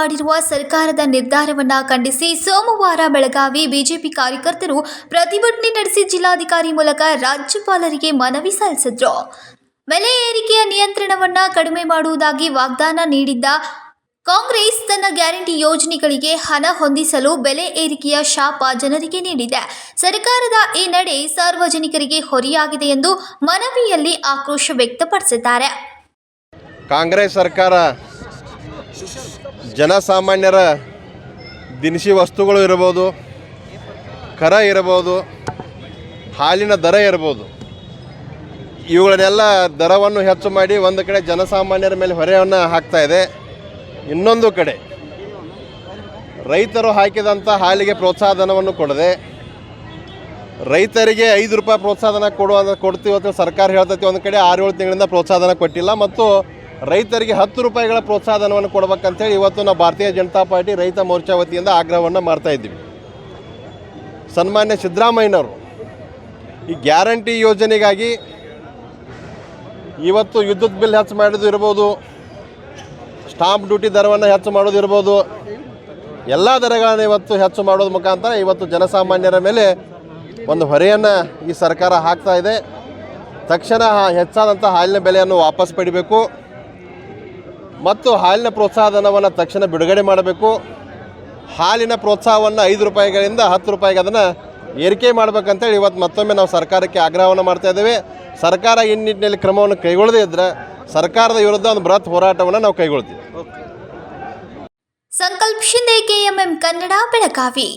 ಮಾಡಿರುವ ಸರ್ಕಾರದ ನಿರ್ಧಾರವನ್ನು ಖಂಡಿಸಿ ಸೋಮವಾರ ಬೆಳಗಾವಿ ಬಿಜೆಪಿ ಕಾರ್ಯಕರ್ತರು ಪ್ರತಿಭಟನೆ ನಡೆಸಿ ಜಿಲ್ಲಾಧಿಕಾರಿ ಮೂಲಕ ರಾಜ್ಯಪಾಲರಿಗೆ ಮನವಿ ಸಲ್ಲಿಸಿದರು. ಬೆಲೆ ಏರಿಕೆಯ ನಿಯಂತ್ರಣವನ್ನು ಕಡಿಮೆ ಮಾಡುವುದಾಗಿ ವಾಗ್ದಾನ ನೀಡಿದ್ದ ಕಾಂಗ್ರೆಸ್ ತನ್ನ ಗ್ಯಾರಂಟಿ ಯೋಜನೆಗಳಿಗೆ ಹಣ ಹೊಂದಿಸಲು ಬೆಲೆ ಏರಿಕೆಯ ಶಾಪ ಜನರಿಗೆ ನೀಡಿದೆ. ಸರ್ಕಾರದ ಈ ನಡೆ ಸಾರ್ವಜನಿಕರಿಗೆ ಹೊರೆಯಾಗಿದೆ ಎಂದು ಮನವಿಯಲ್ಲಿ ಆಕ್ರೋಶ ವ್ಯಕ್ತಪಡಿಸಿದ್ದಾರೆ. ಕಾಂಗ್ರೆಸ್ ಸರ್ಕಾರ ಜನಸಾಮಾನ್ಯರ ದಿನಸಿ ವಸ್ತುಗಳು ಇರಬಹುದು, ಕರ ಇರಬಹುದು, ಹಾಲಿನ ದರ ಇರಬಹುದು, ಇವುಗಳನ್ನೆಲ್ಲ ದರವನ್ನು ಹೆಚ್ಚು ಮಾಡಿ ಒಂದು ಕಡೆ ಜನಸಾಮಾನ್ಯರ ಮೇಲೆ ಹೊರೆಯನ್ನು ಹಾಕ್ತಾ ಇದೆ. ಇನ್ನೊಂದು ಕಡೆ ರೈತರು ಹಾಕಿದಂಥ ಹಾಲಿಗೆ ಪ್ರೋತ್ಸಾಹಧನವನ್ನು ಕೊಡದೆ ರೈತರಿಗೆ 5 ರೂಪಾಯಿ ಪ್ರೋತ್ಸಾಹಧನ ಕೊಡ್ತೀವಿ ಅಂತ ಸರ್ಕಾರ ಹೇಳ್ತೈತಿ. ಒಂದು ಕಡೆ 6-7 ತಿಂಗಳಿಂದ ಪ್ರೋತ್ಸಾಹಧನ ಕೊಟ್ಟಿಲ್ಲ ಮತ್ತು ರೈತರಿಗೆ 10 ರೂಪಾಯಿಗಳ ಪ್ರೋತ್ಸಾಹಧನವನ್ನು ಕೊಡಬೇಕಂತೇಳಿ ಇವತ್ತು ನಾವು ಭಾರತೀಯ ಜನತಾ ಪಾರ್ಟಿ ರೈತ ಮೋರ್ಚಾ ವತಿಯಿಂದ ಆಗ್ರಹವನ್ನು ಮಾಡ್ತಾ ಇದ್ದೀವಿ. ಸನ್ಮಾನ್ಯ ಸಿದ್ದರಾಮಯ್ಯನವರು ಈ ಗ್ಯಾರಂಟಿ ಯೋಜನೆಗಾಗಿ ಇವತ್ತು ವಿದ್ಯುತ್ ಬಿಲ್ ಹೆಚ್ಚು ಮಾಡೋದು ಇರ್ಬೋದು, ಸ್ಟಾಂಪ್ ಡ್ಯೂಟಿ ದರವನ್ನು ಹೆಚ್ಚು ಮಾಡೋದು ಇರ್ಬೋದು, ಎಲ್ಲ ದರಗಳನ್ನು ಇವತ್ತು ಹೆಚ್ಚು ಮಾಡೋದ್ರ ಮುಖಾಂತರ ಇವತ್ತು ಜನಸಾಮಾನ್ಯರ ಮೇಲೆ ಒಂದು ಹೊರೆಯನ್ನು ಈ ಸರ್ಕಾರ ಹಾಕ್ತಾ ಇದೆ. ತಕ್ಷಣ ಹೆಚ್ಚಾದಂಥ ಹಾಲಿನ ಬೆಲೆಯನ್ನು ವಾಪಸ್ ಪಡಿಬೇಕು ಮತ್ತು ಹಾಲಿನ ಪ್ರೋತ್ಸಾಹಧನವನ್ನು ತಕ್ಷಣ ಬಿಡುಗಡೆ ಮಾಡಬೇಕು. ಹಾಲಿನ ಪ್ರೋತ್ಸಾಹವನ್ನು 5 ರೂಪಾಯಿಗಳಿಂದ 10 ರೂಪಾಯಿಗೆ ಅದನ್ನು ಏರಿಕೆ ಮಾಡಬೇಕಂತೇಳಿ ಇವತ್ತು ಮತ್ತೊಮ್ಮೆ ನಾವು ಸರ್ಕಾರಕ್ಕೆ ಆಗ್ರಹವನ್ನು ಮಾಡ್ತಾ ಇದ್ದೇವೆ. ಸರ್ಕಾರ ಈ ನಿಟ್ಟಿನಲ್ಲಿ ಕ್ರಮವನ್ನು ಕೈಗೊಳ್ಳದೇ ಇದ್ದರೆ ಸರ್ಕಾರದ ವಿರುದ್ಧ ಒಂದು ಬೃಹತ್ ಹೋರಾಟವನ್ನು ನಾವು ಕೈಗೊಳ್ತೀವಿ. ಸಂಕಲ್ಪ ಶಿಂದೆ, KMM ಕನ್ನಡ, ಬೆಳಗಾವಿ.